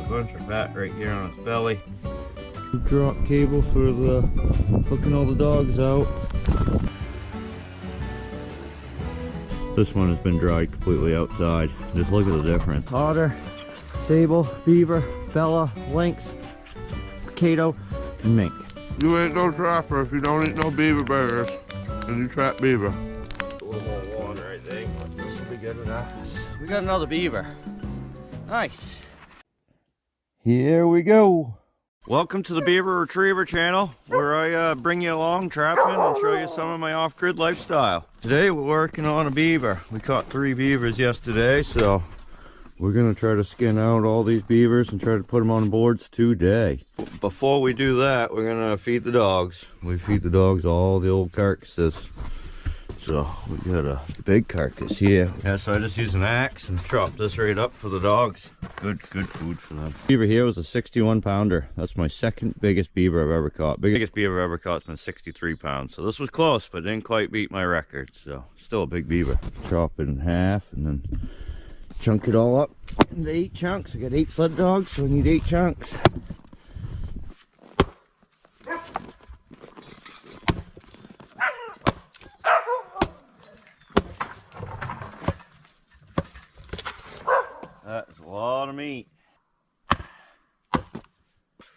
a bunch of fat right here on its belly. Drop cable for the hooking all the dogs out. This one has been dried completely outside. Just look at the difference. Otter, sable, beaver, bella, lynx, Kato, and mink. You ain't no trapper if you don't eat no beaver burgers and you trap beaver. A little more water, I think. This will be good enough. We got another beaver. Nice. Here we go. Welcome to the Beaver Retriever channel, where I bring you along trapping and show you some of my off-grid lifestyle. Today we're working on a beaver. We caught 3 beavers yesterday, so we're gonna try to skin out all these beavers and try to put them on boards today. Before we do that, we're gonna feed the dogs. We feed the dogs all the old carcasses. So we got a big carcass here. Yeah, so I just use an axe and chop this right up for the dogs. Good food for them. Beaver here was a 61 pounder. That's my second biggest beaver I've ever caught. Biggest beaver I've ever caught has been 63 pounds. So this was close, but didn't quite beat my record. So still a big beaver. Chop it in half and then chunk it all up into 8 chunks. I got 8 sled dogs, so I need 8 chunks. That's a lot of meat.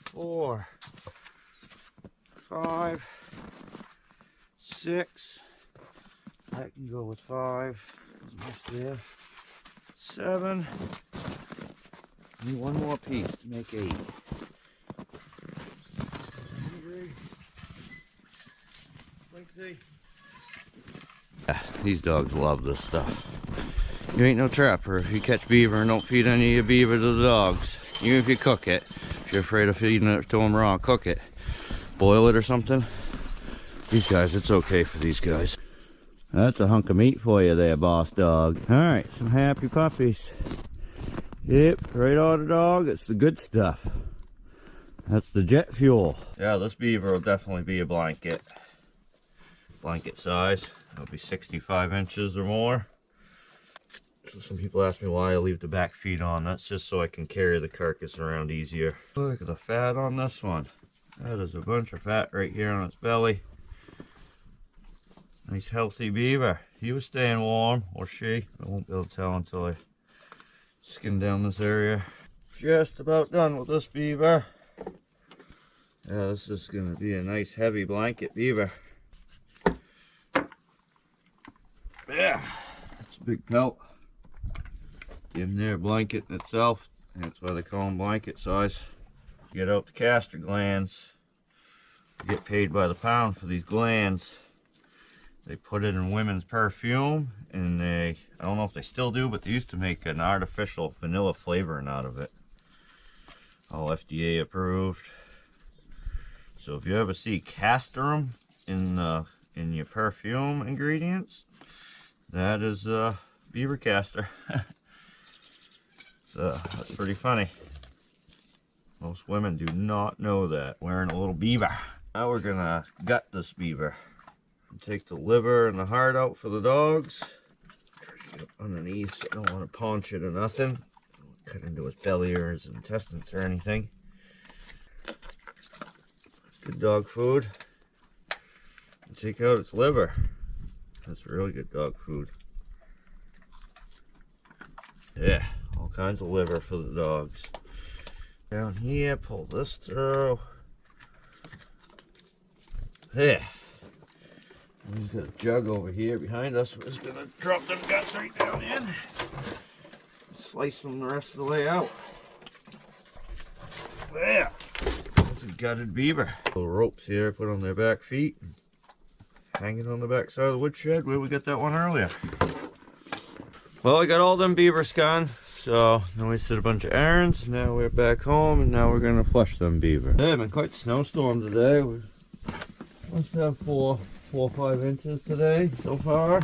4, 5, 6. That can go with 5. There's much there. 7. Need one more piece to make 8. These dogs love this stuff. You ain't no trapper if you catch beaver and don't feed any of your beaver to the dogs. Even if you cook it, if you're afraid of feeding it to them raw, cook it. Boil it or something. These guys, it's okay for these guys. That's a hunk of meat for you there, boss dog. Alright, some happy puppies. Yep, right on the dog, it's the good stuff. That's the jet fuel. Yeah, this beaver will definitely be a blanket. Blanket size. It'll be 65 inches or more. So some people ask me why I leave the back feet on. That's just so I can carry the carcass around easier. Look at the fat on this one. That is a bunch of fat right here on its belly. Nice healthy beaver. He was staying warm, or she. I won't be able to tell until I skin down this area. Just about done with this beaver. Yeah, this is going to be a nice heavy blanket beaver. Yeah, that's a big pelt. In there, blanket in itself. That's why they call them blanket size. Get out the castor glands. You get paid by the pound for these glands. They put it in women's perfume, and I don't know if they still do, but they used to make an artificial vanilla flavoring out of it. All FDA approved. So if you ever see castoreum in your perfume ingredients, that is beaver castor. So that's pretty funny. Most women do not know that. Wearing a little beaver. Now we're gonna gut this beaver. Take the liver and the heart out for the dogs. Get up underneath, so I don't want to paunch it or nothing. Don't cut into his belly or his intestines or anything. It's good dog food. And take out its liver. That's really good dog food. Yeah, all kinds of liver for the dogs. Down here, pull this through. Yeah. He's got a jug over here behind us. We're just gonna drop them guts right down in. Slice them the rest of the way out. There. That's a gutted beaver. Little ropes here, put on their back feet. Hanging on the back side of the woodshed where we got that one earlier. Well, I got all them beaver scanned, so then we did a bunch of errands. Now we're back home, and now we're gonna flush them beaver. Yeah, been quite a snowstorm today. We must have 4 or 5 inches today so far.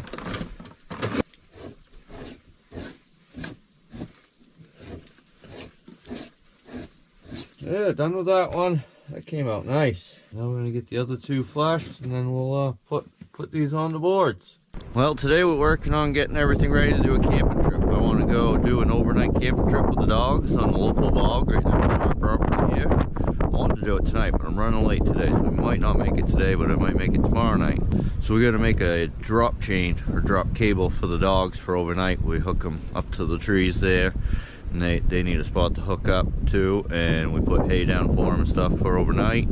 Yeah, done with that one. That came out nice. Now we're gonna get the other 2 flushed, and then we'll put these on the boards. Well, today we're working on getting everything ready to do a camping trip. I want to gonna go do an overnight camping trip with the dogs on the local bog right next to our property here. I wanted to do it tonight, but I'm running late today, so we might not make it today, but I might make it tomorrow night. So we're gonna make a drop chain or drop cable for the dogs for overnight. We hook them up to the trees there, and they need a spot to hook up to, and we put hay down for them and stuff for overnight.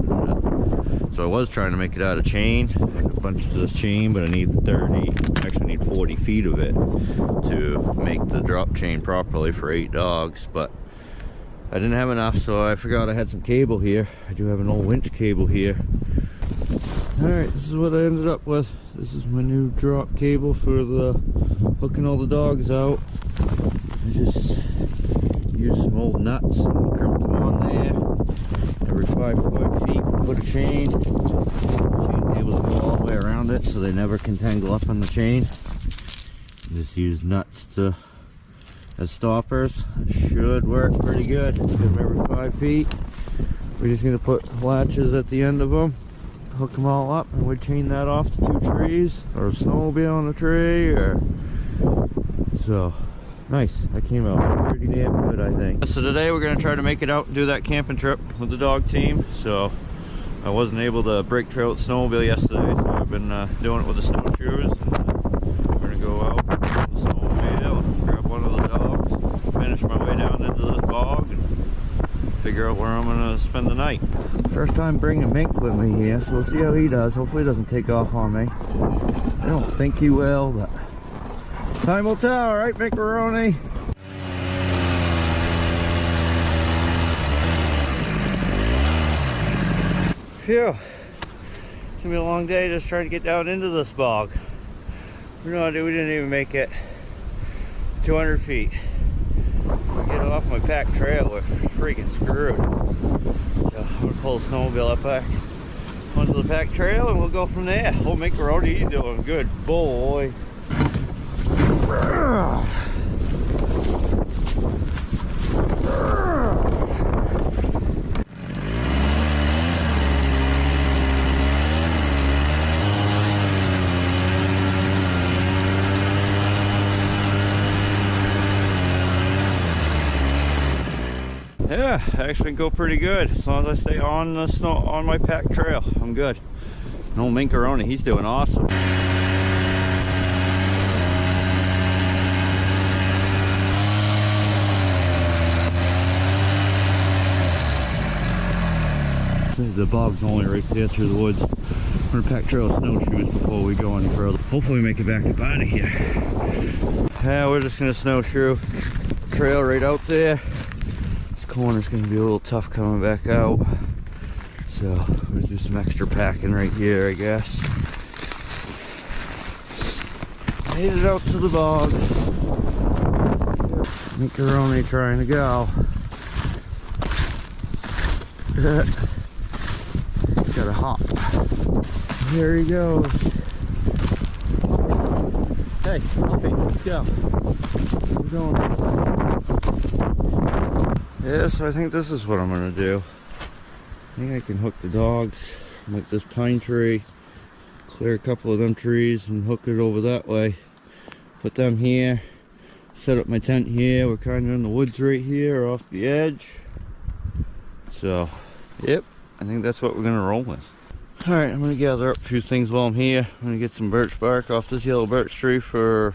So I was trying to make it out of chain, make a bunch of this chain, but I need 40 feet of it to make the drop chain properly for 8 dogs, but I didn't have enough, so I forgot I had some cable here. I do have an old winch cable here. Alright, this is what I ended up with. This is my new drop cable for the hooking all the dogs out. I just used some old nuts and crimped them on there. Every 5 feet, put a chain cable to go all the way around it so they never can tangle up on the chain. Just use nuts as stoppers. It should work pretty good. Get them every 5 feet. We're just going to put latches at the end of them, hook them all up, and we chain that off to 2 trees or a snowmobile on a tree. Or so nice. That came out pretty damn good, I think. So today we're going to try to make it out and do that camping trip with the dog team. So I wasn't able to break trail with the snowmobile yesterday, so I've been doing it with the snowshoes. And we're going to go out on the snowmobile and grab one of the dogs, finish my way down into this bog, and figure out where I'm going to spend the night. First time bringing Mink with me here, so we'll see how he does. Hopefully he doesn't take off on me. I don't think he will, but time will tell, right, Macaroni? Phew. It's gonna be a long day just trying to get down into this bog. We didn't even make it 200 feet. If we get off my packed trail, we're freaking screwed. So I'm gonna pull the snowmobile up back onto the packed trail and we'll go from there. Old Macaroni, he's doing good, boy. Yeah, actually go pretty good as long as I stay on the snow on my packed trail. I'm good. And old Macaroni, he's doing awesome. The bog's only right there through the woods. We're gonna pack trail snowshoes before we go any further. Hopefully we make it back up out of here. Yeah, we're just gonna snowshoe trail right out there. This corner's gonna be a little tough coming back out. So we're gonna do some extra packing right here, I guess. Made it out to the bog. Macaroni trying to go. Gotta hop. Here he goes. Hey, Hoppy, let's go. We're going. Yeah, so I think this is what I'm gonna do. I think I can hook the dogs like this pine tree, clear a couple of them trees and hook it over that way. Put them here, set up my tent here. We're kind of in the woods right here off the edge. So, yep. I think that's what we're gonna roll with. Alright, I'm gonna gather up a few things while I'm here. I'm gonna get some birch bark off this yellow birch tree for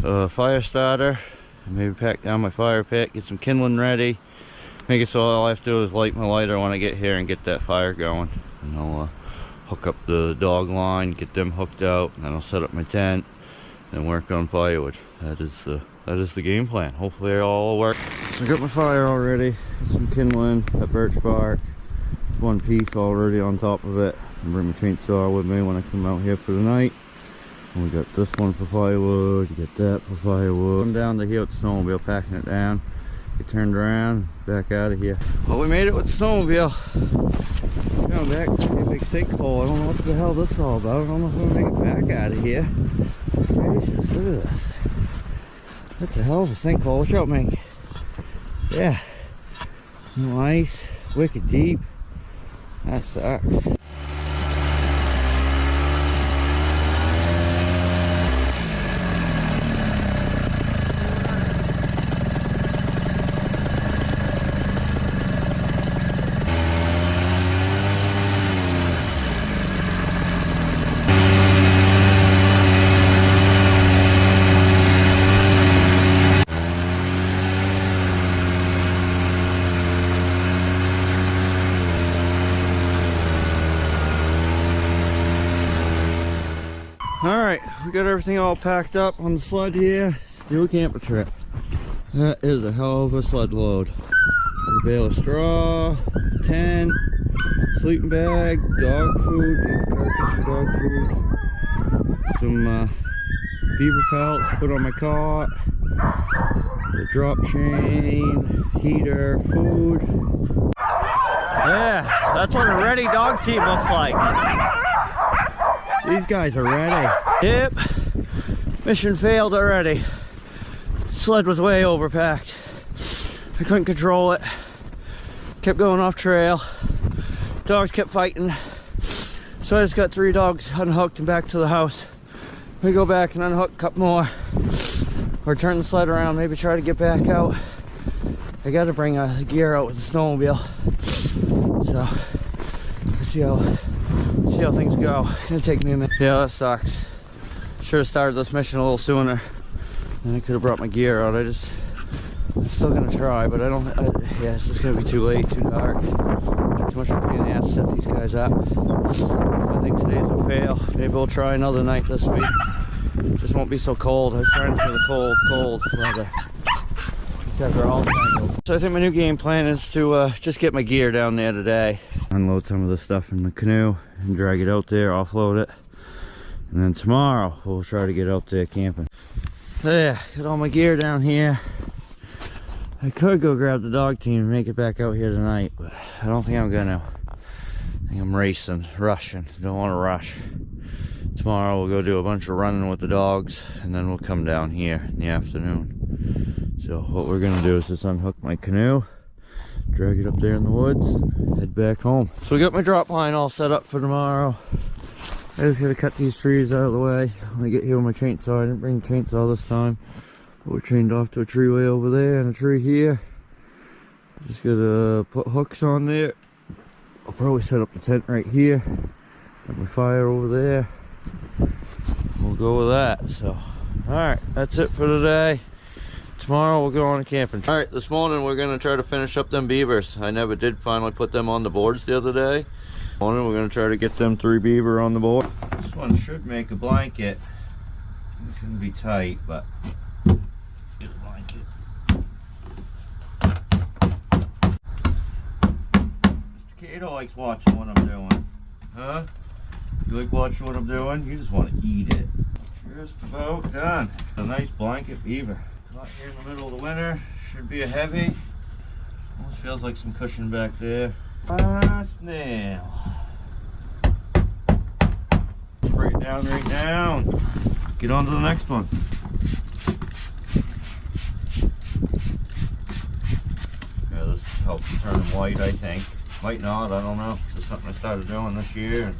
a fire starter. And maybe pack down my fire pit, get some kindling ready. Make it so all I have to do is light my lighter when I get here and get that fire going. And I'll hook up the dog line, get them hooked out, and then I'll set up my tent and work on firewood. That is the game plan. Hopefully it all works. So I got my fire already, some kindling, that birch bark. One piece already on top of it. I'll bring my chainsaw with me when I come out here for the night. And we got this one for firewood, you get that for firewood. I'm down to here with the snowmobile, packing it down. Get turned around, back out of here. Well, we made it with the snowmobile. Coming back, it's gonna be a big sinkhole. I don't know what the hell this is all about. I don't know if I'm gonna make it back out of here. Gracious, look at this. That's a hell of a sinkhole. Watch out, Mink. Yeah. Nice, wicked deep. That sucks. we got everything all packed up on the sled here. Do a camping trip. That is a hell of a sled load. A bale of straw, tent, sleeping bag, dog food, carcass for dog food, some beaver pelts to put on my cot, the drop chain, heater, food. Yeah, that's what a ready dog team looks like. These guys are ready. Yep, mission failed already. Sled was way overpacked. I couldn't control it. Kept going off trail. Dogs kept fighting. So I just got 3 dogs unhooked and back to the house. We go back and unhook a couple more. Or turn the sled around, maybe try to get back out. I gotta bring the gear out with the snowmobile. So, let's see how things go. It's gonna take me a minute. Yeah, that sucks. Should have started this mission a little sooner. Then I could have brought my gear out. I'm still gonna try, but yeah, it's just gonna be too late, too dark. Too much of a pain in the ass to set these guys up. So I think today's a fail. Maybe we'll try another night this week. It just won't be so cold. I was trying for the cold weather. They're all tangled. So I think my new game plan is to just get my gear down there today. Unload some of the stuff in the canoe and drag it out there, offload it. And then tomorrow we'll try to get out there camping. There, got all my gear down here. I could go grab the dog team and make it back out here tonight, but I don't think I'm gonna. I think I'm rushing. Don't want to rush. Tomorrow we'll go do a bunch of running with the dogs, and then we'll come down here in the afternoon. So what we're gonna do is just unhook my canoe, drag it up there in the woods, and head back home. So we got my drop line all set up for tomorrow. I just gotta cut these trees out of the way when I get here with my chainsaw. I didn't bring the chainsaw this time. We're chained off to a tree way over there and a tree here. Just gotta put hooks on there. I'll probably set up the tent right here. Got my fire over there. We'll go with that. So, alright, that's it for today. Tomorrow we'll go on a camping trip. Alright, this morning we're gonna try to finish up them beavers. I never did finally put them on the boards the other day. Morning we're gonna try to get them 3 beaver on the board. This one should make a blanket. It shouldn't be tight, but get a blanket. Mr. Cato likes watching what I'm doing. Huh? You like watching what I'm doing? You just want to eat it. Just about done. A nice blanket beaver. Not here in the middle of the winter. Should be a heavy. Almost feels like some cushion back there. Snail. Spray it down right down. Get on to the next one. Yeah, this helps turn them white, I think. Might not, I don't know. It's something I started doing this year. And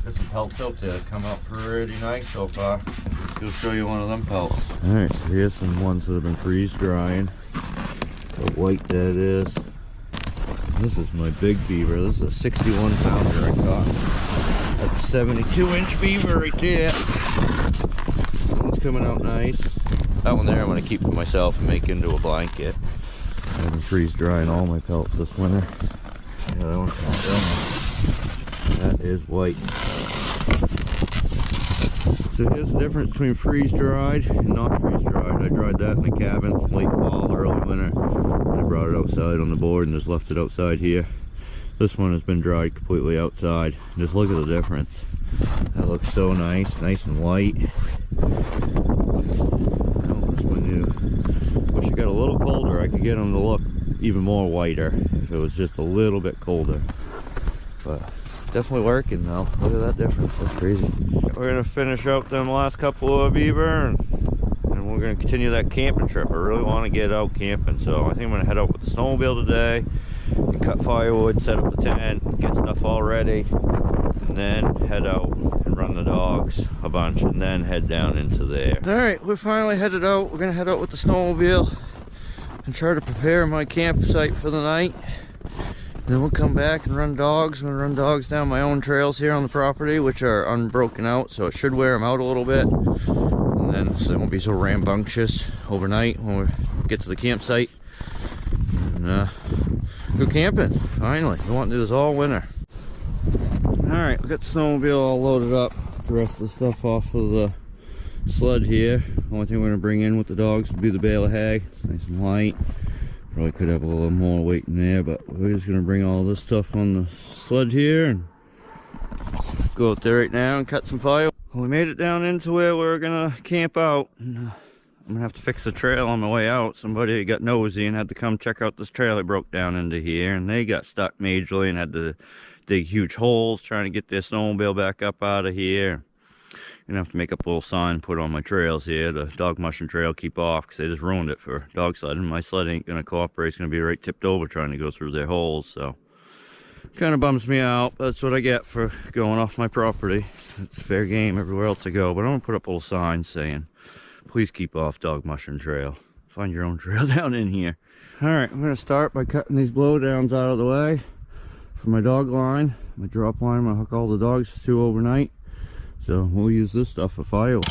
got some pelts out there that come out pretty nice so far. Let's go show you one of them pelts. Alright, so here's some ones that have been freeze drying. How white that is. This is my big beaver. This is a 61 pounder I got. That's 72-inch beaver right there. That one's coming out nice. That one there I'm going to keep for myself and make into a blanket. I've been freeze drying all my pelts this winter. Yeah, that one's coming out. That is white. So here's the difference between freeze dried and not freeze dried. I dried that in the cabin late fall, early winter. And I brought it outside on the board and just left it outside here. This one has been dried completely outside. Just look at the difference. That looks so nice and white. Oh, this one new. Wish it got a little colder. I could get them to look even more whiter if it was just a little bit colder. But definitely working though. Look at that difference. That's crazy. We're gonna finish up them last couple of beaver and we're gonna continue that camping trip. I really want to get out camping, so I think I'm gonna head out with the snowmobile today and cut firewood, set up the tent, get stuff all ready, and then head out and run the dogs a bunch and then head down into there. All right, we're finally headed out. We're gonna head out with the snowmobile and try to prepare my campsite for the night. And then we'll come back and run dogs. I'm gonna run dogs down my own trails here on the property, which are unbroken out, so it should wear them out a little bit. And then so they won't be so rambunctious overnight when we get to the campsite. And go camping, finally. We want to do this all winter. Alright, we got the snowmobile all loaded up. The rest of the stuff off of the sled here. Only thing we're gonna bring in with the dogs would be the bale of hay. It's nice and light. Probably could have a little more weight in there, but we're just gonna bring all this stuff on the sled here and go out there right now and cut some fire. We made it down into where we're gonna camp out. And, I'm gonna have to fix the trail on my way out. Somebody got nosy and had to come check out this trail I broke down into here, and they got stuck majorly and had to dig huge holes trying to get their snowmobile back up out of here. Gonna have to make up a little sign, put on my trails here, the dog mushing trail, keep off, because they just ruined it for dog sledding. My sled ain't gonna cooperate. It's gonna be right tipped over trying to go through their holes, so kind of bums me out. That's what I get for going off my property. It's fair game everywhere else I go, but I'm gonna put up a little sign saying, please keep off dog mushing trail. Find your own trail down in here. All right, I'm gonna start by cutting these blowdowns out of the way for my dog line, my drop line. I'm gonna hook all the dogs to overnight. So we'll use this stuff for firewood.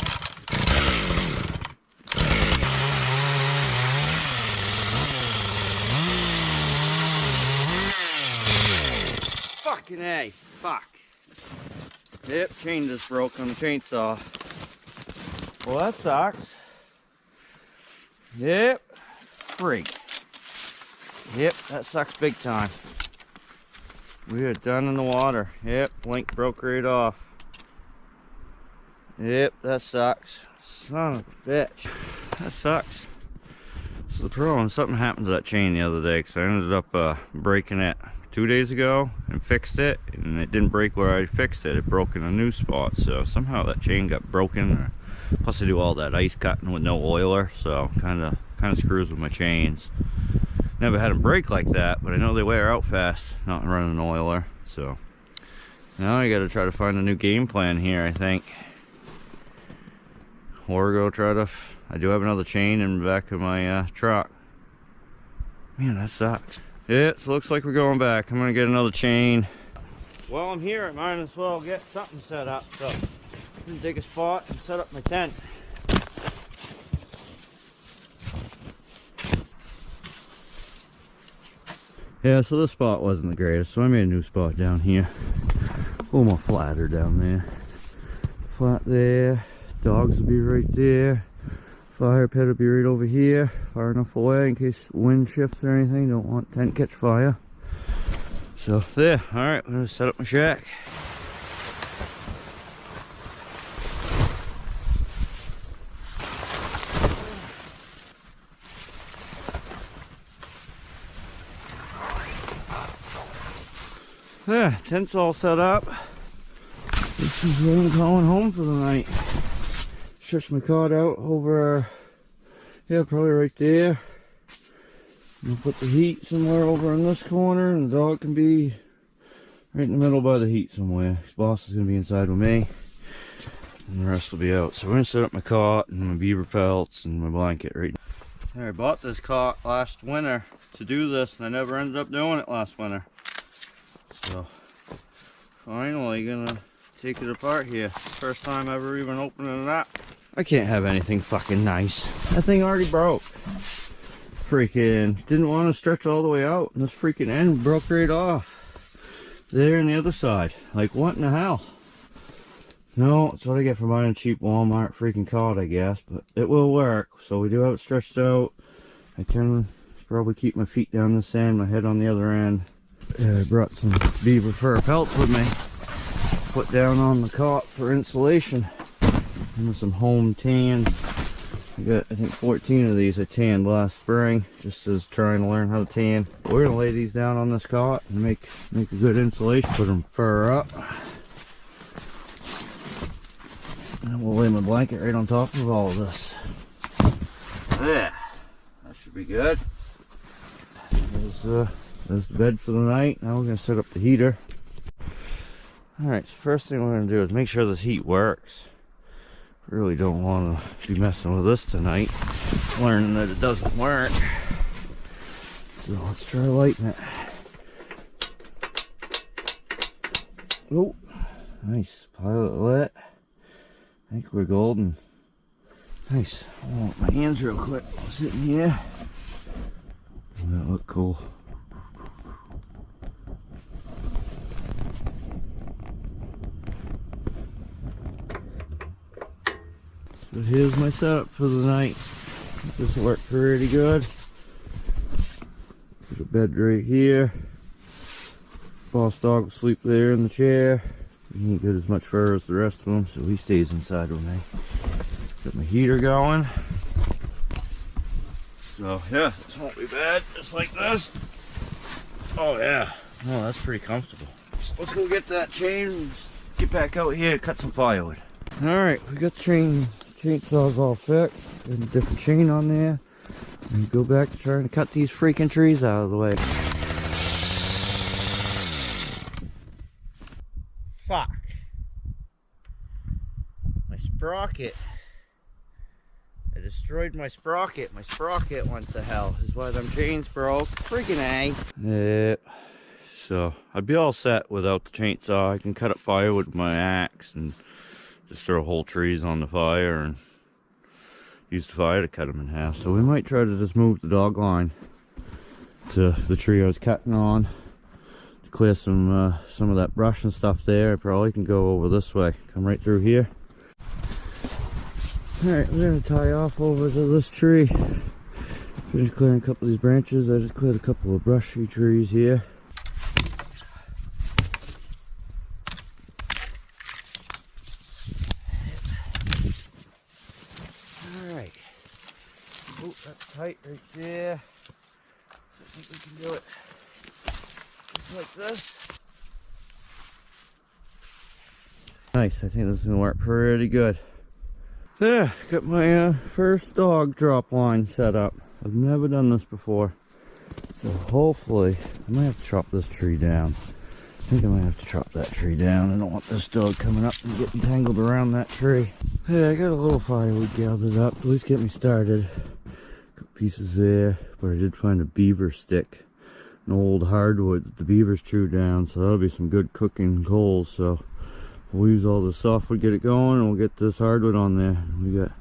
Fucking A, fuck. Yep, chain just broke on the chainsaw. Well, that sucks. Yep, freak. Yep, that sucks big time. We are done in the water. Yep, link broke right off. Yep, that sucks. Son of a bitch. That sucks. So the problem, something happened to that chain the other day, because I ended up breaking it 2 days ago and fixed it, and it didn't break where I fixed it. It broke in a new spot, so somehow that chain got broken. Plus I do all that ice cutting with no oiler, so kind of screws with my chains. Never had them break like that, but I know they wear out fast not running an oiler. So now I got to try to find a new game plan here, I think. Or go try to, I do have another chain in the back of my truck. Man, that sucks. Yeah, so looks like we're going back. I'm gonna get another chain. While I'm here, I might as well get something set up. So I'm gonna dig a spot and set up my tent. Yeah, so this spot wasn't the greatest, so I made a new spot down here. A little more flatter down there. Flat there. Dogs will be right there. Fire pit will be right over here. Far enough away in case wind shifts or anything. Don't want tent catch fire. So there. Alright, I'm gonna set up my shack. Yeah, tent's all set up. This is where I'm going home for the night. Stretch my cot out over, yeah, probably right there. I'll put the heat somewhere over in this corner, and the dog can be right in the middle by the heat somewhere. His boss is going to be inside with me, and the rest will be out. So we're going to set up my cot and my beaver pelts and my blanket right now. I bought this cot last winter to do this, and I never ended up doing it last winter. So finally gonna take it apart here. First time ever even opening it up. I can't have anything fucking nice. That thing already broke. Freaking didn't want to stretch all the way out, and this freaking end broke right off. There on the other side. Like, what in the hell? No, that's what I get for buying a cheap Walmart freaking cot, I guess. But it will work. So we do have it stretched out. I can probably keep my feet down the sand, my head on the other end. I brought some beaver fur pelts with me. Put down on the cot for insulation. And some home tans. I got, I think, 14 of these I tanned last spring, just as trying to learn how to tan. But we're gonna lay these down on this cot and make a good insulation. Put them fur up. And we'll lay my blanket right on top of all of this. Yeah, that should be good. There's the bed for the night. Now we're gonna set up the heater. Alright, so first thing we're gonna do is make sure this heat works. Really don't want to be messing with this tonight. Learning that it doesn't work. So let's try lighting it. Oh, nice. Pilot lit. I think we're golden. Nice. I want my hands real quick. Sitting here. That look cool. So here's my setup for the night. This worked pretty good. There's a bed right here. Boss dog will sleep there in the chair. He ain't got as much fur as the rest of them, so he stays inside with me. Got my heater going. So yeah, this won't be bad, just like this. Oh yeah, oh that's pretty comfortable. So let's go get that chain, get back out here and cut some firewood. Alright, we got the chainsaws all fixed, and a different chain on there. And go back to trying to cut these freaking trees out of the way. Fuck. My sprocket. I destroyed my sprocket. My sprocket went to hell. This is why them chains broke. Freaking A. Yep. So I'd be all set without the chainsaw. I can cut up firewood with my axe and just throw whole trees on the fire and use the fire to cut them in half. So we might try to just move the dog line to the tree I was cutting on to clear some of that brush and stuff there. I probably can go over this way, come right through here. Alright, we're gonna tie off over to this tree. Finished clearing a couple of these branches. I just cleared a couple of brushy trees here. Alright. Oh, that's tight right there. So I think we can do it just like this. Nice, I think this is gonna work pretty good. Yeah, got my first dog drop line set up. I've never done this before. So hopefully, I might have to chop this tree down. I think I might have to chop that tree down. I don't want this dog coming up and getting tangled around that tree. Yeah, I got a little firewood gathered up, at least get me started. Couple pieces there, but I did find a beaver stick. An old hardwood that the beavers chew down, so that'll be some good cooking coals. So we'll use all the softwood, get it going, and we'll get this hardwood on there. We got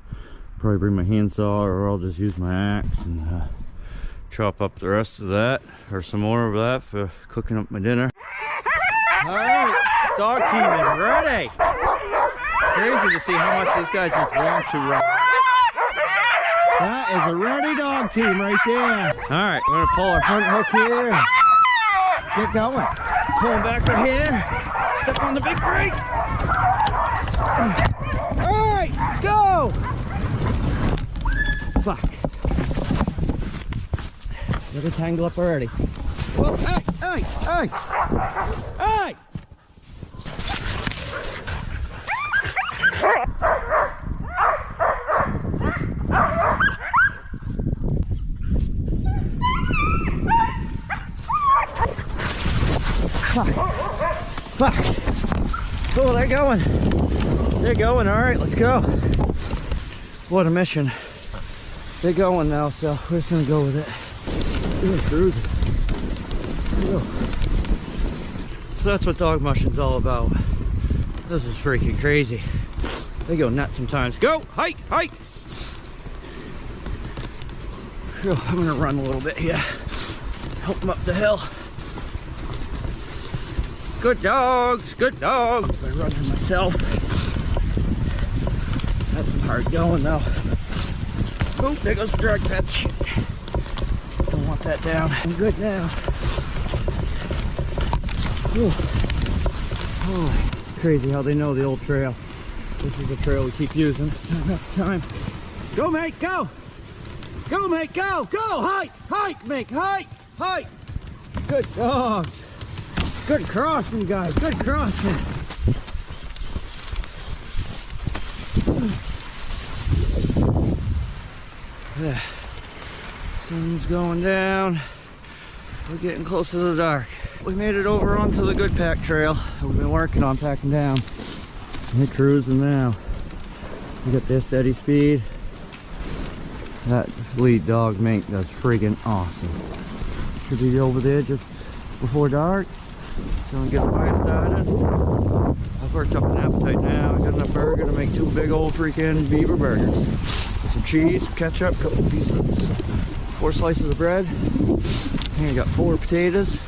probably bring my handsaw, or I'll just use my axe and chop up the rest of that, or some more of that for cooking up my dinner. All right, dog team is ready. Crazy to see how much these guys just want to run. That is a ready dog team right there. All right, we're gonna pull our front hook here. Get going. Pull them back right here. Step on the big brake. All right, let's go. Fuck. Let it tangle up already. Whoa, hey, hey, hey, hey! Fuck. Fuck. Oh, they're going. They're going. All right, let's go. What a mission. They're going now, so we're just gonna go with it. We're cruising. So that's what dog mushing's all about. This is freaking crazy. They go nuts sometimes. Go! Hike! Hike! I'm gonna run a little bit here. Help them up the hill. Good dogs! Good dogs! I'm running myself. That's some hard going though. Oh, there goes the drag pad. Shit. Don't want that down. I'm good now. Oh, crazy how they know the old trail. This is the trail we keep using. Enough time. Go, mate, go! Go, mate, go! Go! Hike! Hike, mate! Hike! Hike! Good dogs! Good crossing, guys! Good crossing! Yeah. Sun's going down. We're getting close to the dark. We made it over onto the good pack trail that we've been working on packing down. We're cruising now. We got their steady speed. That lead dog mink does freaking awesome. Should be over there just before dark. So we get the fire started. I've worked up an appetite now. I got enough burger to make 2 big old freaking beaver burgers. With some cheese, some ketchup, a couple pieces, 4 slices of bread. And I got 4 potatoes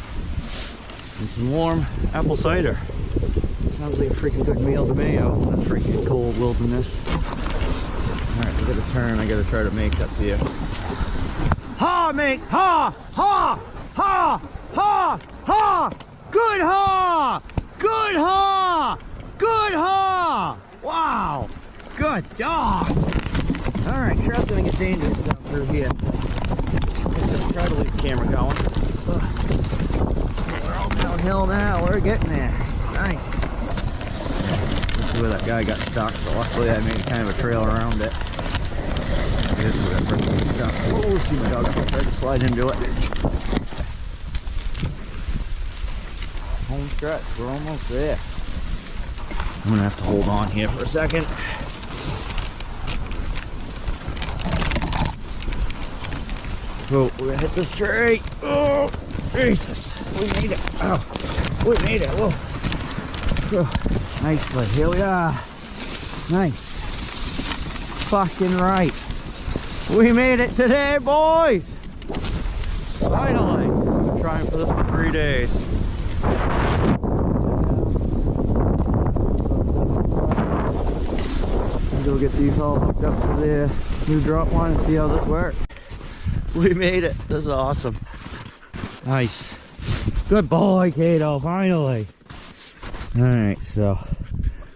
and some warm apple cider. Sounds like a freaking good meal to me out in the freaking cold wilderness. get a turn I gotta try to make up here. Ha, Mink! Ha! Ha! Ha! Ha! Ha! Good ha! Good ha! Good ha! Wow! Good dog! Alright, trail's gonna get dangerous down through here. Let's try to leave the camera going. We're all downhill now. We're getting there. Nice. This is where that guy got stuck, so luckily I made kind of a trail around it. Here's where that person got stuck. Oh, see my dog. I'll try to slide into it. Home stretch. We're almost there. I'm gonna have to hold on here for a second. Oh, we're gonna hit this tree. Oh, Jesus. We made it. Oh, we made it. Whoa. Oh, nicely. Here we are. Nice. Fucking right. We made it today, boys. Finally. I've been trying for this for 3 days. Go get these all hooked up to the new drop line and see how this works. We made it. This is awesome. Nice. Good boy, Kato, finally. Alright, so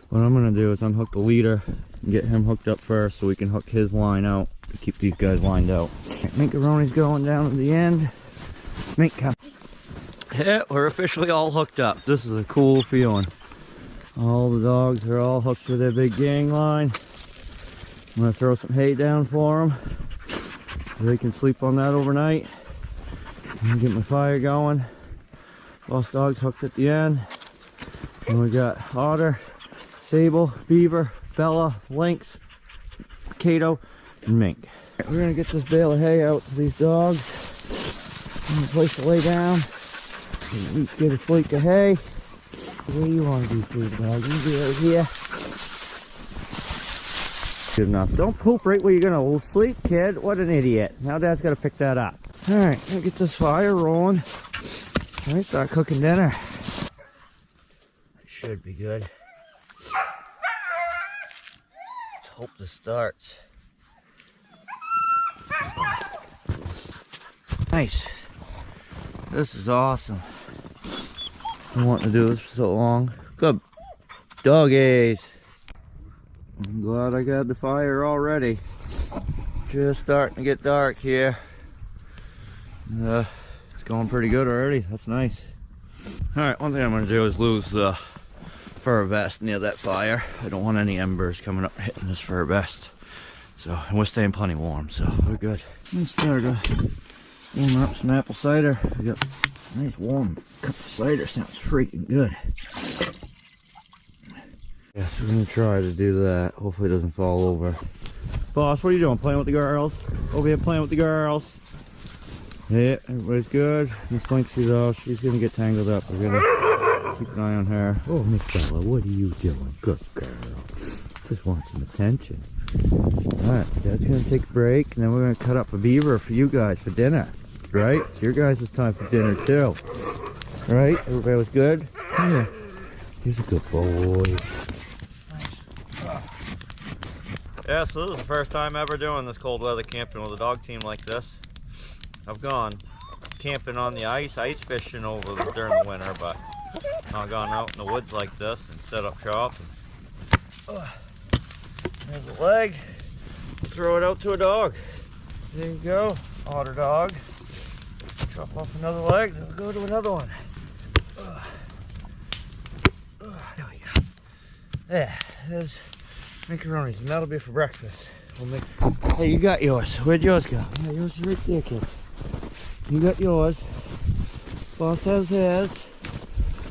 what I'm going to do is unhook the leader and get him hooked up first so we can hook his line out to keep these guys lined out. Minkaroni's going down to the end. Mink, come. Yeah, we're officially all hooked up. This is a cool feeling. All the dogs are all hooked to their big gang line. I'm going to throw some hay down for them so they can sleep on that overnight. And get my fire going. Boss dog's hooked at the end. And we got Otter, Sable, Beaver, Bella, Lynx, Kato, and Mink. Right, we're going to get this bale of hay out to these dogs. A place to lay down. Each get a flake of hay. Where do you want to be, Sable dog? You can be right here. Good enough. Don't poop right where you're gonna sleep, kid. What an idiot. Now Dad's gotta pick that up. Alright, gonna get this fire rolling. Alright, start cooking dinner. That should be good. Let's hope this starts. Nice. This is awesome. I've been wanting to do this for so long. Good doggies. I'm glad I got the fire already. Just starting to get dark here. It's going pretty good already. That's nice. Alright, one thing I'm going to do is lose the fur vest near that fire. I don't want any embers coming up hitting this fur vest. So, and we're staying plenty warm, so we're good. Let's start warming up some apple cider. We got a nice warm cup of cider. Sounds freaking good. Yeah, so we're gonna try to do that. Hopefully it doesn't fall over. Boss, what are you doing? Playing with the girls? Over here playing with the girls. Yeah, everybody's good. Miss Lynxie though, she's gonna get tangled up. We're gonna keep an eye on her. Oh, Miss Bella, what are you doing? Good girl. Just want some attention. Alright, Dad's gonna take a break and then we're gonna cut up a beaver for you guys for dinner. Right? It's your guys' time for dinner too. Right? Everybody was good? Come here. He's a good boy. Yeah, so this is the first time ever doing this cold weather camping with a dog team like this. I've gone camping on the ice fishing during the winter, but I've gone out in the woods like this and set up shop. There's a leg. Throw it out to a dog. There you go, Otter dog. Chop off another leg, then we'll go to another one. There we go. There, there's macaronis, and that'll be for breakfast. We'll make. Hey, you got yours. Where'd yours go? Yeah, yours is right there, kid. You got yours. Boss has his.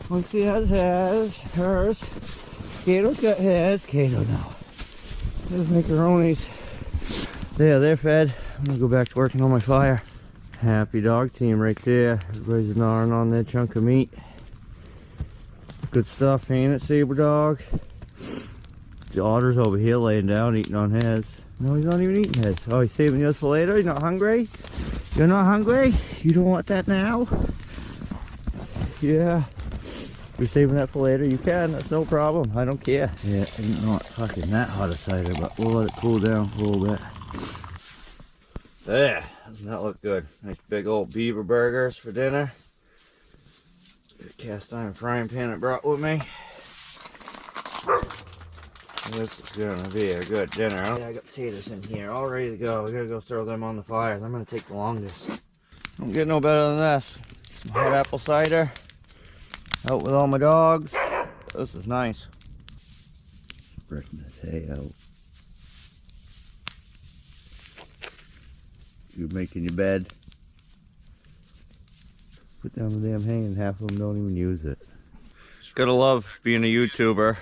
Lynxie has hers. Kato's got his. Kato, no. There's macaronis. There, they're fed. I'm gonna go back to working on my fire. Happy dog team right there. Everybody's gnawing on their chunk of meat. Good stuff, ain't it, Saber dog? The Otter's over here laying down, eating on his. No, he's not even eating his. Oh, he's saving yours for later? You're not hungry? You're not hungry? You don't want that now? Yeah. you're saving that for later, you can. That's no problem. I don't care. Yeah, it's not fucking that hot a cider, but we'll let it cool down for a little bit. There, doesn't that look good? Nice big old beaver burgers for dinner. Cast iron frying pan I brought with me. This is gonna be a good dinner. Yeah, I got potatoes in here all ready to go. We gotta go throw them on the fire. I'm gonna take the longest. Don't get no better than this. Some hot apple cider. Out with all my dogs. This is nice. Spreading this hay out. You're making your bed. Put down the damn hay and half of them don't even use it. Gotta love being a YouTuber.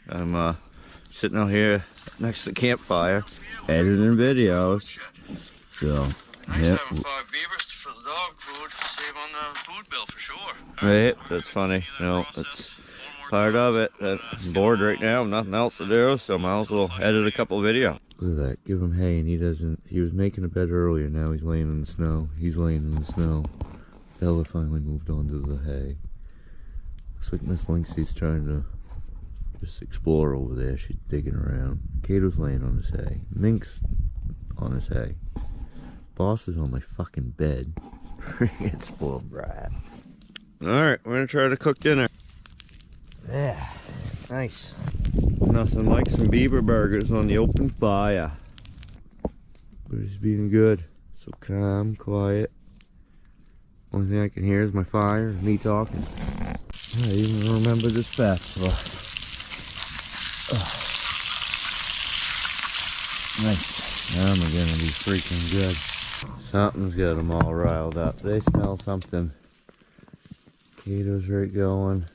I'm sitting out here next to the campfire, editing videos. So, yep. Having 5 beavers for the dog food. Save on the food bill for sure. Right, that's funny. You know, that's part of it. I'm bored right now, nothing else to do, so I might as well edit a couple videos. Look at that, give him hay and he doesn't, he was making a bed earlier, now he's laying in the snow. He's laying in the snow. Bella finally moved on to the hay. Looks like Miss Lynxie's trying to just explore over there. She's digging around. Cato's laying on his hay. Mink's on his hay. Boss is on my fucking bed. Freaking spoiled brat. Alright, we're gonna try to cook dinner. Yeah, nice. Nothing like some beaver burgers on the open fire. But it's being good. So calm, quiet. Only thing I can hear is my fire and me talking. I even remember the spatula. Nice. Now I'm gonna be freaking good. Something's got them all riled up. They smell something. Cato's right going.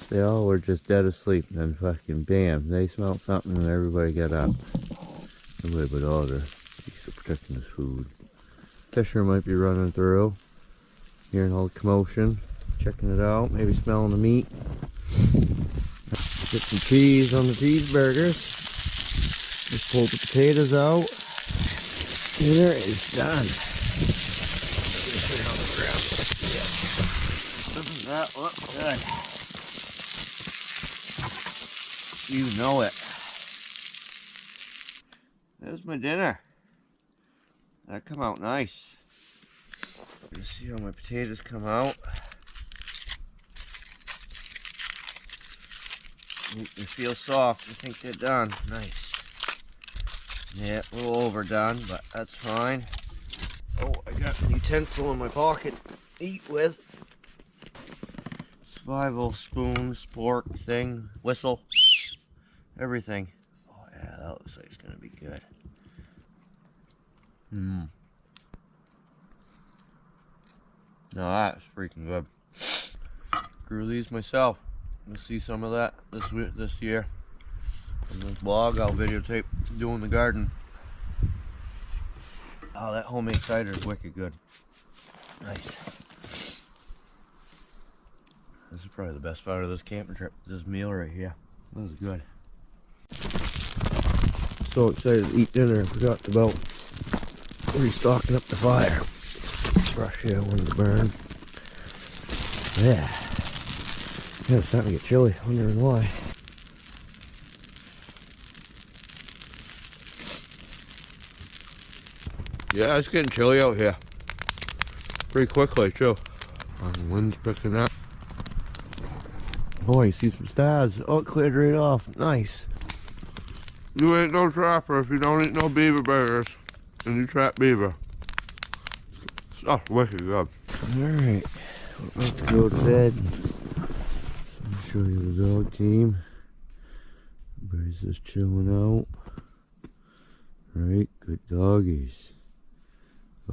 They all were just dead asleep, and then fucking bam, they smelled something and everybody got up. Everybody but Otter. He's still protecting his food. Fisher might be running through. Hearing all the commotion. Checking it out. Maybe smelling the meat. Get some cheese on the cheeseburgers. Just pull the potatoes out. Dinner is done. Doesn't that look good? You know it. There's my dinner. That come out nice. You see how my potatoes come out. They feel soft. I think they're done. Nice. Yeah, a little overdone, but that's fine. Oh, I got a utensil in my pocket to eat with. Survival spoon, spork thing, whistle, everything. Oh yeah, that looks like it's gonna be good. No, that's freaking good. Grew these myself. You'll see some of that this year. On this blog, I'll videotape doing the garden. Oh, that homemade cider is wicked good. Nice. This is probably the best part of this camping trip. This meal right here. This is good. So excited to eat dinner. I forgot about restocking up the fire. Brush here, wanted to burn. Yeah. Yeah, it's starting to get chilly. Wondering why. Yeah, it's getting chilly out here. Pretty quickly, too. The wind's picking up. Boy, you see some stars. Oh, it cleared right off. Nice. You ain't no trapper if you don't eat no beaver burgers and you trap beaver. Stuff's wicked good. Alright. We're about to go to bed. Let me show you the dog team. Everybody's just chilling out. Right, good doggies.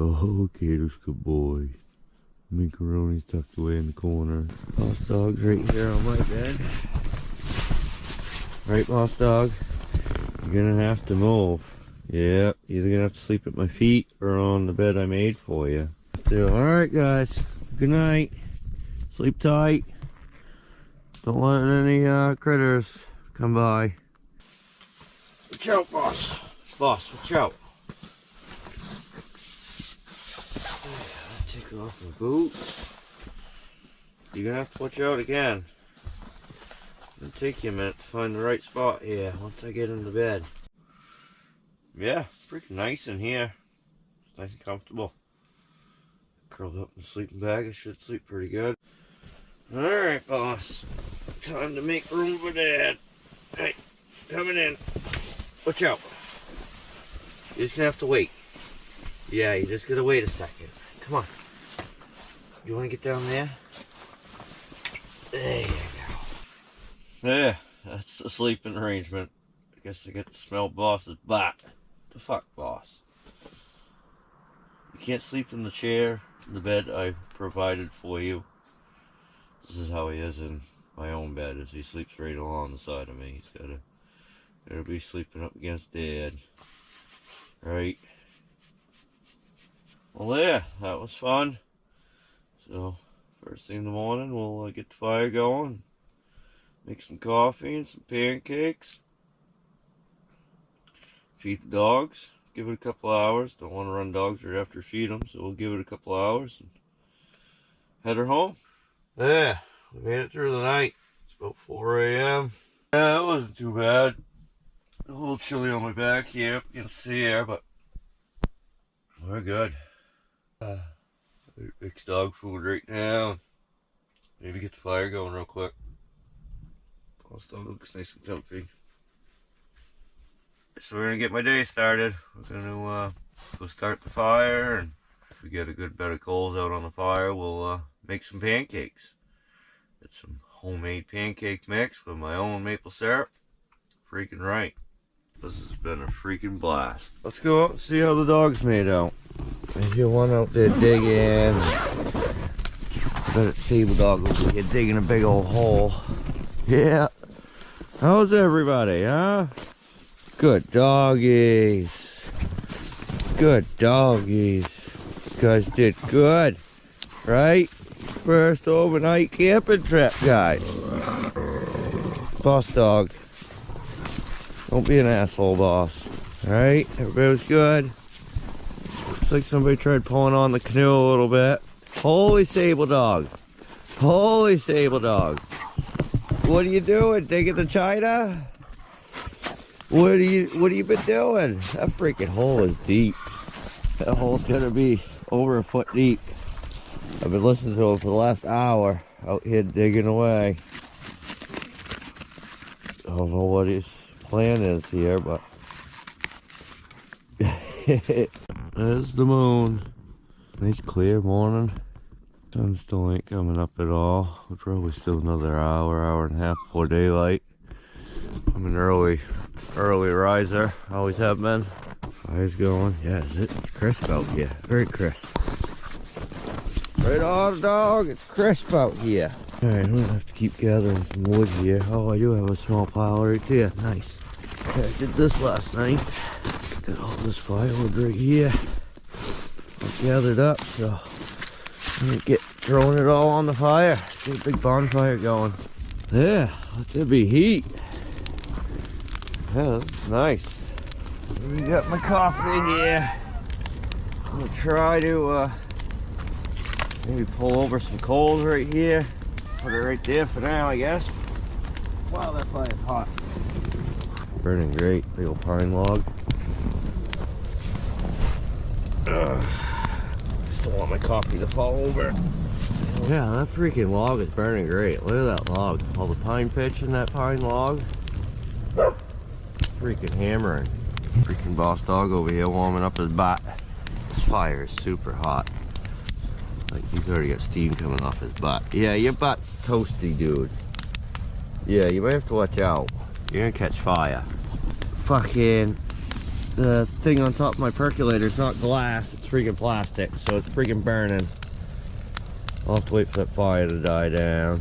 Oh, Cato's good boy. Minkaroni's tucked away in the corner. Boss dog's right here on my bed. Right, boss dog? You're gonna have to move. Yeah, either gonna have to sleep at my feet or on the bed I made for you. Alright guys, good night. Sleep tight. Don't let any critters come by. Watch out, boss. Boss, watch out. Take off my boots. You're gonna have to watch out again. It'll take you a minute to find the right spot here once I get into bed. Yeah, freaking nice in here. It's nice and comfortable. Curled up in the sleeping bag, I should sleep pretty good. Alright, boss. Time to make room for Dad. Hey, coming in. Watch out. You're just gonna have to wait. Yeah, you just gotta wait a second. Come on. You wanna get down there? There you go. Yeah, that's the sleeping arrangement. I guess I get to smell boss's butt. The fuck, boss? You can't sleep in the chair, in the bed I provided for you. This is how he is in my own bed, as he sleeps right along the side of me. He's gotta be sleeping up against Dad. Right. Well, yeah, that was fun. So, first thing in the morning, we'll get the fire going. Make some coffee and some pancakes. Feed the dogs. Give it a couple hours. Don't want to run dogs right after feed them, so we'll give it a couple hours and head her home. Yeah, we made it through the night. It's about 4 a.m. Yeah, it wasn't too bad. A little chilly on my back here, you can see here, but we're good. Mix dog food right now. Maybe get the fire going real quick. Boss dog looks nice and comfy. So we're gonna get my day started. We're gonna go start the fire, and if we get a good bed of coals out on the fire, we'll make some pancakes. Get some homemade pancake mix with my own maple syrup. Freaking right. This has been a freaking blast. Let's go out and see how the dog's made out. I hear one out there digging. I bet it's Sable Dog over here digging a big old hole. Yeah. How's everybody, huh? Good doggies. Good doggies. You guys did good, right? First overnight camping trip, guys. Boss dog. Don't be an asshole, boss. Alright? Everybody was good. Looks like somebody tried pulling on the canoe a little bit. Holy Sable Dog. Holy Sable Dog. What are you doing? Digging the China? What have you been doing? That freaking hole is deep. That hole's gonna be over a foot deep. I've been listening to him for the last hour out here digging away. I don't know what his plan is here, but there's the moon. Nice clear morning. Sun still ain't coming up at all. We're probably still another hour and a half before daylight. I'm an early riser, always have been. Fire's going. Yeah, it's crisp out here. Very crisp. Right on, dog. It's crisp out here. Alright, I'm gonna have to keep gathering some wood here. Oh, I do have a small pile right there. Nice. Okay, I did this last night. Got all this firewood right here. I gathered up, so I'm gonna get throwing it all on the fire. Get a big bonfire going. Yeah, let there be heat. Yeah, that's nice. We got my coffee here. I'm gonna try to maybe pull over some coals right here. Put it right there for now, I guess. Wow, that fire's hot. Burning great, big old pine log. Just don't want my coffee to fall over. Yeah, that freaking log is burning great. Look at that log. All the pine pitch in that pine log. Freaking hammering. Freaking boss dog over here warming up his butt. This fire is super hot. Like he's already got steam coming off his butt. Yeah, your butt's toasty, dude. Yeah, you might have to watch out. You're gonna catch fire. Fucking the thing on top of my percolator is not glass, it's freaking plastic, so it's freaking burning. I'll have to wait for that fire to die down.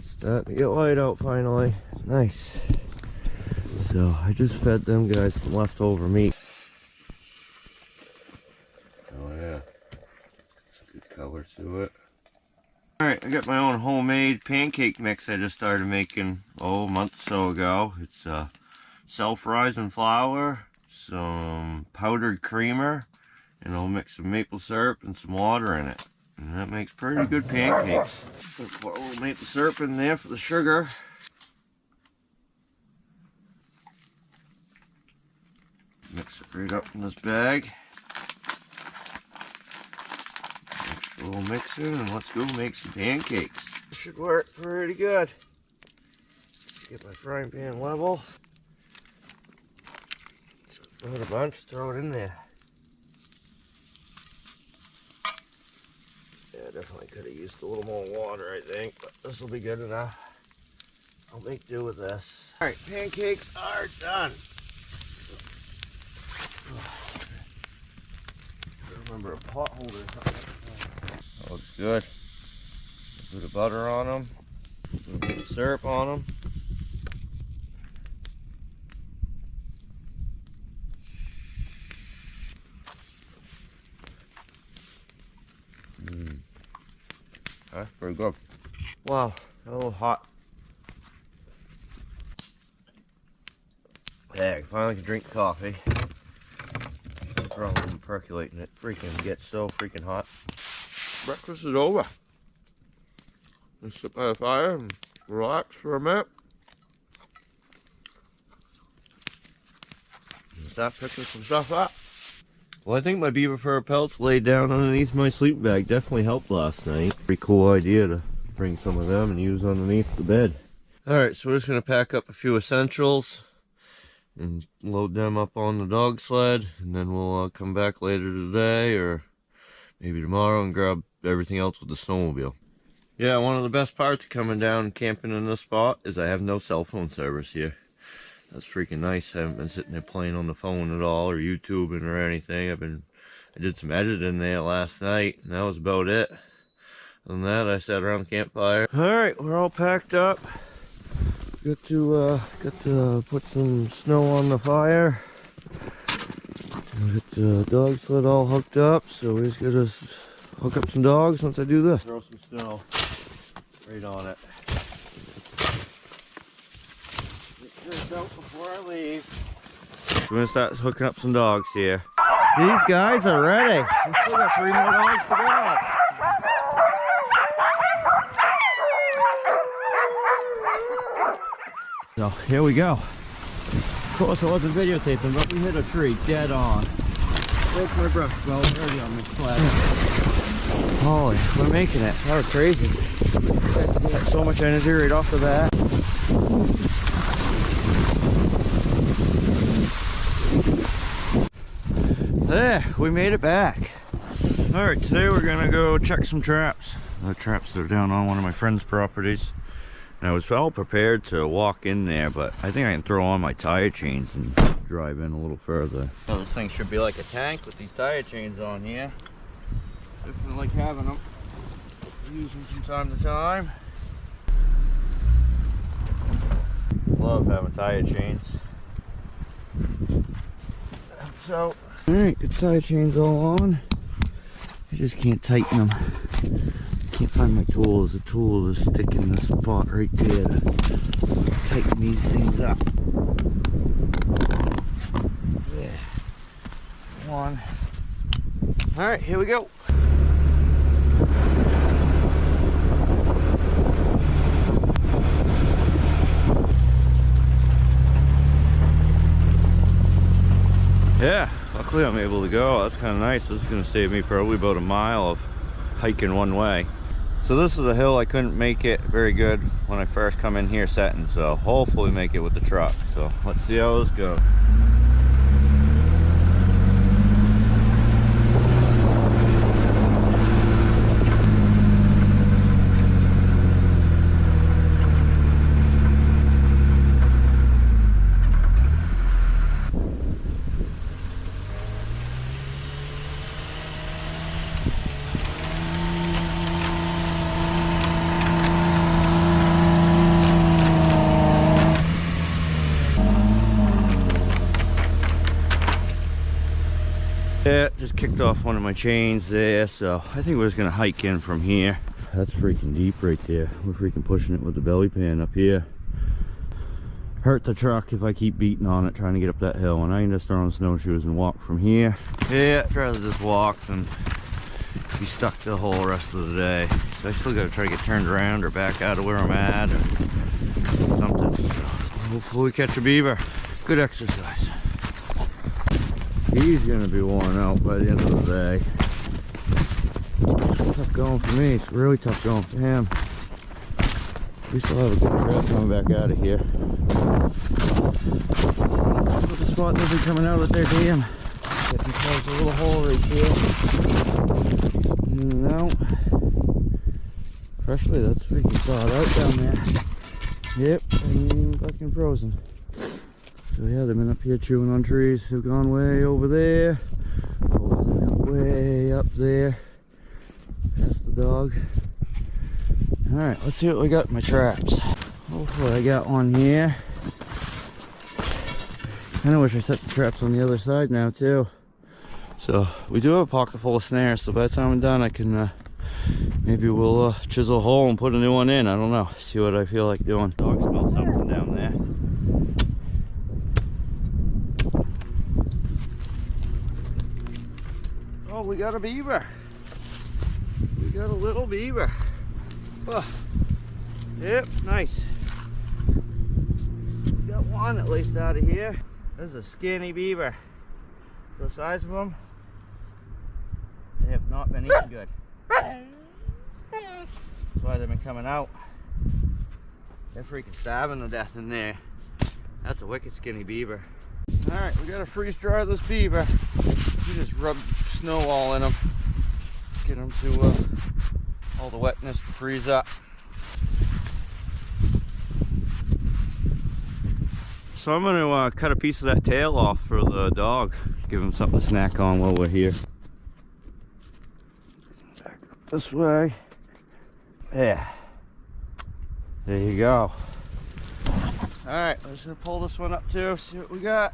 Starting to get light out finally. Nice. So I just fed them guys some leftover meat. Oh yeah, some good color to it. Alright, I got my own homemade pancake mix I just started making, a month or so ago. It's self-rising flour, some powdered creamer, and I'll mix some maple syrup and some water in it. And that makes pretty good pancakes. Put a little maple syrup in there for the sugar. Mix it right up in this bag. Extra little mixing, and let's go make some pancakes. This should work pretty good. Get my frying pan level. Throw it a bunch, throw it in there. Yeah, definitely could have used a little more water, I think, but this will be good enough. I'll make do with this. All right, pancakes are done. Remember a pot holder. That looks good. A bit of butter on them. A little bit of syrup on them. That's pretty good. Wow, a little hot. Yeah, I finally can drink coffee. No problem percolating it. Freaking gets so freaking hot. Breakfast is over. Just sit by the fire and relax for a minute. And start picking some stuff up. Well, I think my beaver fur pelts laid down underneath my sleeping bag definitely helped last night. Pretty cool idea to bring some of them and use underneath the bed. Alright, so we're just going to pack up a few essentials and load them up on the dog sled, and then we'll come back later today or maybe tomorrow and grab everything else with the snowmobile. Yeah, one of the best parts of coming down and camping in this spot is I have no cell phone service here. That's freaking nice. I haven't been sitting there playing on the phone at all or YouTubing or anything. I did some editing there last night, and that was about it. Other than that, I sat around the campfire. Alright, we're all packed up. Got to put some snow on the fire. Got the dog sled all hooked up, so we just gotta hook up some dogs once I do this. Throw some snow right on it. Out before I leave. We're gonna start hooking up some dogs here. These guys are ready. We still got 3 more dogs to go. So here we go. Of course I wasn't videotaping, but we hit a tree dead on. Broke my brush belt already on this sled. Holy, we're making it. That was crazy. Got so much energy right off the bat. There, we made it back. Alright, today we're gonna go check some traps. The traps that are down on one of my friend's properties. And I was all prepared to walk in there, but I think I can throw on my tire chains and drive in a little further. Oh, this thing should be like a tank with these tire chains on here. Definitely like having them. Use them from time to time. Love having tire chains. So, alright, good tire chains all on. I just can't tighten them. Can't find my tools. The tool is sticking in the spot right there to tighten these things up. Yeah. One. Alright, here we go. Yeah, luckily I'm able to go. That's kind of nice. This is going to save me probably about a mile of hiking one way. So this is a hill I couldn't make it very good when I first come in here setting, so hopefully make it with the truck. So let's see how this goes. Yeah, just kicked off one of my chains there, so I think we're just gonna hike in from here. That's freaking deep right there. We're freaking pushing it with the belly pan up here. Hurt the truck if I keep beating on it trying to get up that hill, and I can just throw on snowshoes and walk from here. Yeah, I'd rather just walk than be stuck the whole rest of the day. So I still gotta try to get turned around or back out of where I'm at or something. So hopefully we catch a beaver. Good exercise. He's gonna be worn out by the end of the day. Tough going for me. It's really tough going for him. We still have a good trap coming back out of here. Look at the spot they'll be coming out of their dam. Get themselves a little hole right here. In and out. Freshly, that's freaking thawed out down there. Yep, ain't even fucking frozen. So yeah, they've been up here chewing on trees. They've gone way over there. Oh, they got way up there. That's the dog. Alright, let's see what we got in my traps. Hopefully I got one here. Kinda wish I set the traps on the other side now too. So we do have a pocket full of snares, so by the time I'm done I can maybe we'll chisel a hole and put a new one in. I don't know. See what I feel like doing. Dog smells something down there. Oh, we got a beaver. We got a little beaver. Oh, yep, nice. We got one at least out of here. There's a skinny beaver. The size of them, they have not been eating good. That's why they've been coming out. They're freaking starving to death in there. That's a wicked skinny beaver. Alright, we gotta freeze dry this beaver. We just rub snow all in them. Get them to all the wetness to freeze up. So I'm gonna cut a piece of that tail off for the dog. Give him something to snack on while we're here. Back up this way. Yeah. There you go. Alright, I'm just gonna pull this one up too, see what we got.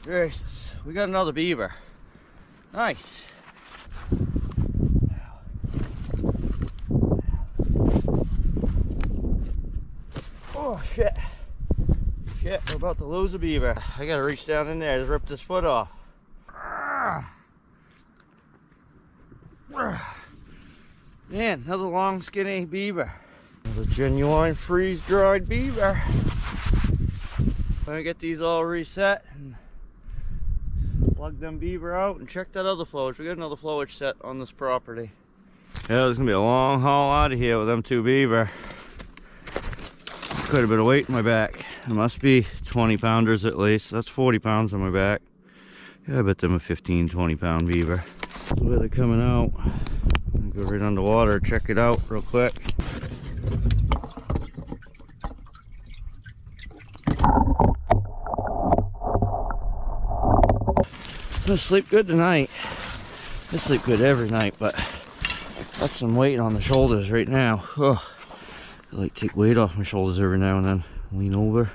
Gracious. We got another beaver. Nice. Oh shit. Shit, we're about to lose a beaver. I gotta reach down in there to rip this foot off. Man, another long skinny beaver. Another genuine freeze-dried beaver. I'm gonna get these all reset and plug them beaver out and check that other flowage. We got another flowage set on this property. Yeah, there's gonna be a long haul out of here with them two beaver. Quite a bit of weight in my back. It must be 20 pounders at least. That's 40 pounds on my back. Yeah, I bet them a 15, 20 pound beaver. The way they're coming out. I'm gonna go right underwater, check it out real quick. I'm gonna sleep good tonight. I sleep good every night, but got some weight on the shoulders right now. Oh, I like take weight off my shoulders every now and then. Lean over.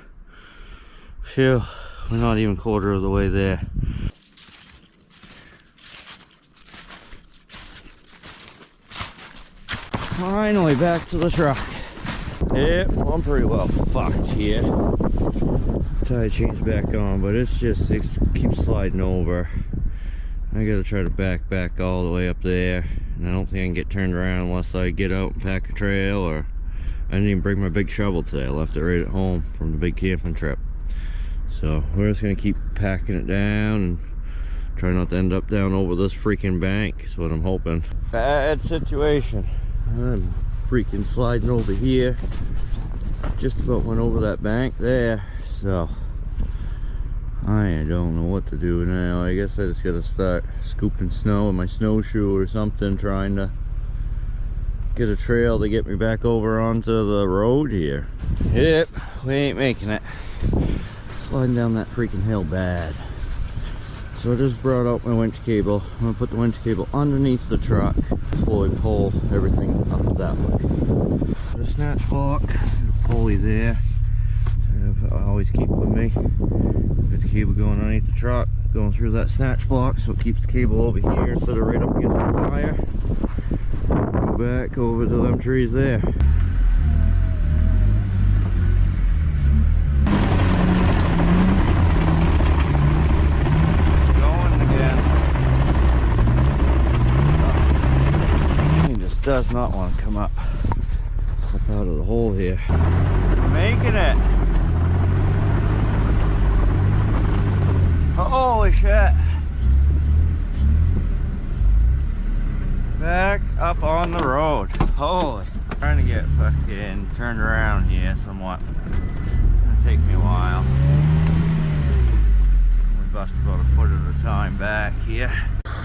Phew, we're not even quarter of the way there. Finally back to the truck. Yep, well, I'm pretty well fucked here. Tire chain's back on, but it keeps sliding over. I gotta try to back all the way up there, and I don't think I can get turned around unless I get out and pack a trail. Or I didn't even bring my big shovel today. I left it right at home from the big camping trip. So we're just gonna keep packing it down and try not to end up down over this freaking bank is what I'm hoping. Bad situation. I'm freaking sliding over here. Just about went over that bank there. So I don't know what to do now. I guess I just gotta start scooping snow with my snowshoe or something, trying to get a trail to get me back over onto the road here. Yep, we ain't making it. Sliding down that freaking hill bad. So I just brought out my winch cable. I'm gonna put the winch cable underneath the truck before I pull everything up that way. The snatch block, a pulley there. I always keep with me. Got the cable going underneath the truck, going through that snatch block, so it keeps the cable over here instead of right up against the tire. Go back over to them trees there. Does not want to come up out of the hole here. Making it. Holy shit. Back up on the road. Holy. Trying to get fucking turned around here somewhat. Gonna take me a while. We bust about a foot at a time back here.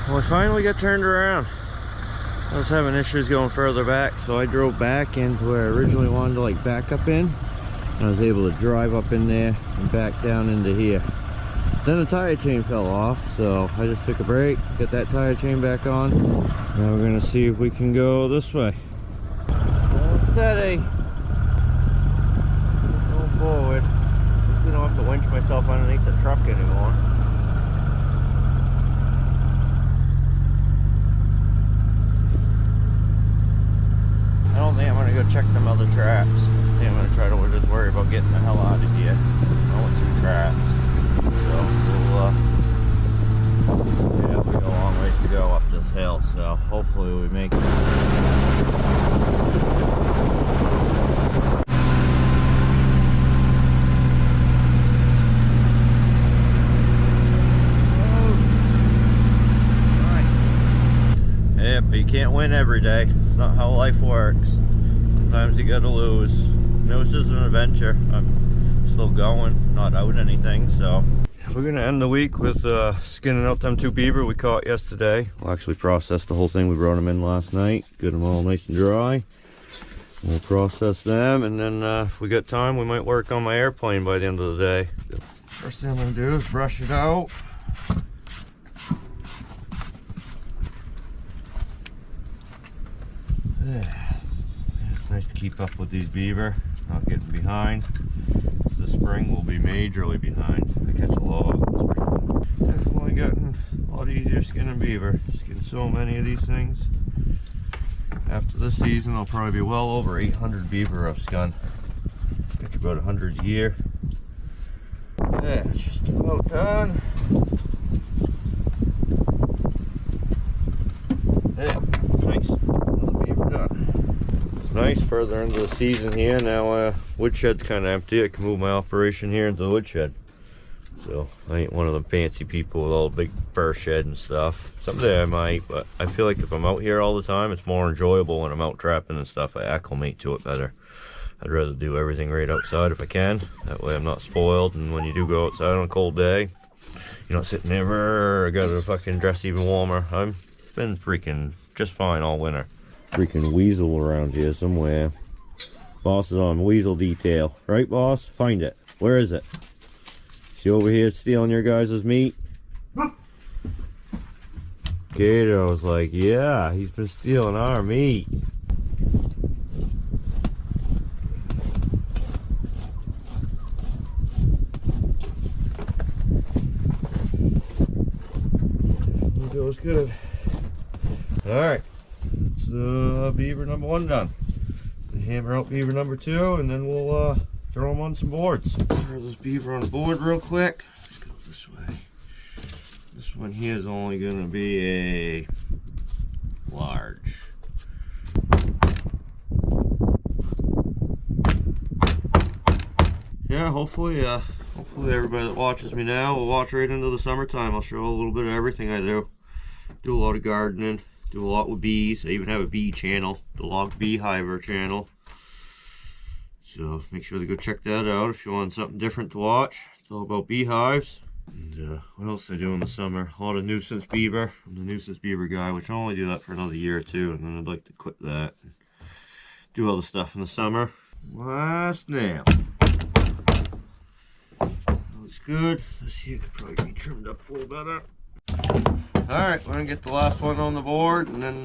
Well, we finally got turned around. I was having issues going further back, so I drove back into where I originally wanted to like back up in. And I was able to drive up in there and back down into here. Then the tire chain fell off, so I just took a break, get that tire chain back on. Now we're gonna see if we can go this way. Steady. Going forward. At least we don't have to winch myself underneath the truck anymore. I don't think I'm gonna go check them other traps. I think I'm gonna try to just worry about getting the hell out of here. I want 2 traps. So yeah, we got a long ways to go up this hill, so hopefully we make it. Yeah, but you can't win every day. It's not how life works. Sometimes you gotta lose. You know, it's just an adventure. I'm still going, not out anything, so. We're gonna end the week with skinning out them 2 beaver we caught yesterday. We'll actually process the whole thing. We brought them in last night, get them all nice and dry. We'll process them, and then if we got time, we might work on my airplane by the end of the day. First thing I'm gonna do is brush it out. Yeah, it's nice to keep up with these beaver, not getting behind. This spring will be majorly behind. I catch a lot. Definitely gotten a lot easier skinning beaver. Skin so many of these things. After this season, I'll probably be well over 800 beaver I've skinned. Catch about 100 a year. Yeah, it's just about done. Yeah, nice. Another beaver done. It's nice further into the season here. Now woodshed's kind of empty. I can move my operation here into the woodshed. So I ain't one of them fancy people with all the big fur shed and stuff. Someday I might, but I feel like if I'm out here all the time, it's more enjoyable when I'm out trapping and stuff. I acclimate to it better. I'd rather do everything right outside if I can. That way I'm not spoiled, and when you do go outside on a cold day, you're not sitting there, I gotta fucking dress even warmer. I've been freaking just fine all winter. Freaking weasel around here somewhere. Boss is on weasel detail. Right, boss? Find it. Where is it? Is he over here stealing your guys' meat? Gato's like, yeah, he's been stealing our meat. Goes good. Alright, it's beaver number 1 done. Hammer out beaver number 2, and then we'll throw them on some boards. Throw this beaver on the board real quick. Let's go this way. This one here is only going to be a large. Yeah, hopefully everybody that watches me now will watch right into the summertime. I'll show a little bit of everything I do. Do a lot of gardening, do a lot with bees. I even have a bee channel, the Log Beehiver channel. So make sure to go check that out if you want something different to watch. It's all about beehives. And what else do I do in the summer? A lot of nuisance beaver. I'm the nuisance beaver guy, which I'll only do that for another year or 2, and then I'd like to quit that. And do all the stuff in the summer. Last nail. Looks good. This here could probably be trimmed up a little better. Alright, we're gonna get the last one on the board, and then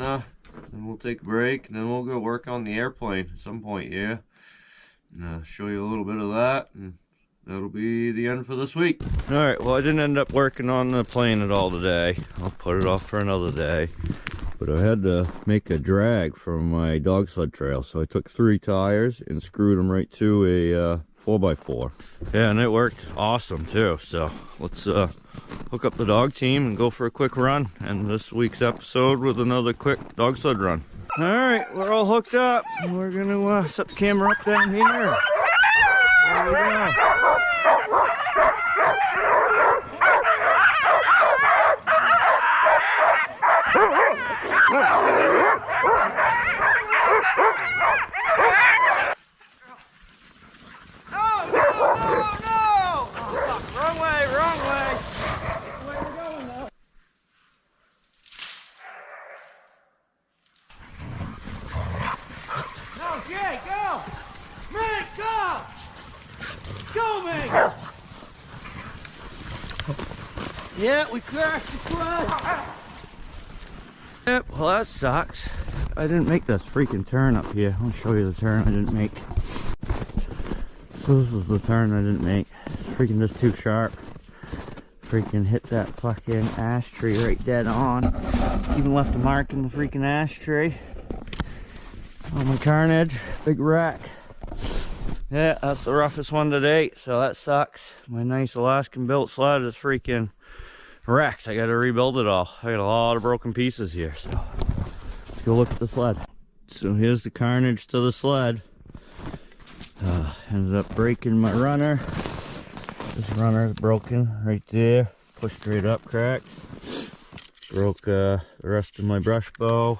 we'll take a break, and then we'll go work on the airplane at some point, yeah. And show you a little bit of that, and that'll be the end for this week. Alright, well I didn't end up working on the plane at all today. I'll put it off for another day. But I had to make a drag from my dog sled trail, so I took 3 tires and screwed them right to a 4x4. Yeah, and it worked awesome too. So let's hook up the dog team and go for a quick run, and this week's episode with another quick dog sled run. All right, we're all hooked up. We're gonna set the camera up down here. There we go. Yeah, we crashed the sled. Yep, well that sucks. I didn't make this freaking turn up here. I'll show you the turn I didn't make. So this is the turn I didn't make. It's freaking just too sharp. Freaking hit that fucking ash tree right dead on. Even left a mark in the freaking ash tree. Oh my carnage, big wreck. Yeah, that's the roughest one to date, so that sucks. My nice Alaskan built sled is freaking wrecked. I gotta rebuild it all. I got a lot of broken pieces here, so let's go look at the sled. So here's the carnage to the sled. Ended up breaking my runner. This runner is broken right there. Pushed straight up, cracked. Broke the rest of my brush bow.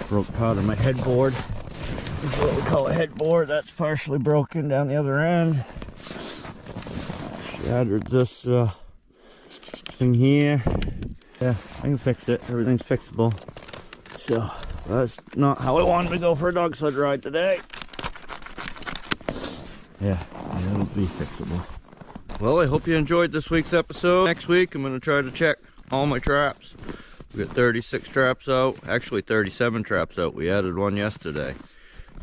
Broke part of my headboard. This is what we call a headboard. That's partially broken down the other end. Shattered this thing here. Yeah, I can fix it. Everything's fixable. So that's not how I wanted to go for a dog sled ride today. Yeah, it'll be fixable. Well, I hope you enjoyed this week's episode. Next week, I'm going to try to check all my traps. We got 36 traps out, actually 37 traps out. We added one yesterday.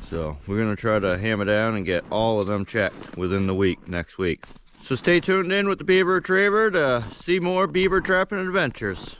So we're going to try to hammer down and get all of them checked within the week, next week. So stay tuned in with the Beaver Retriever to see more beaver trapping adventures.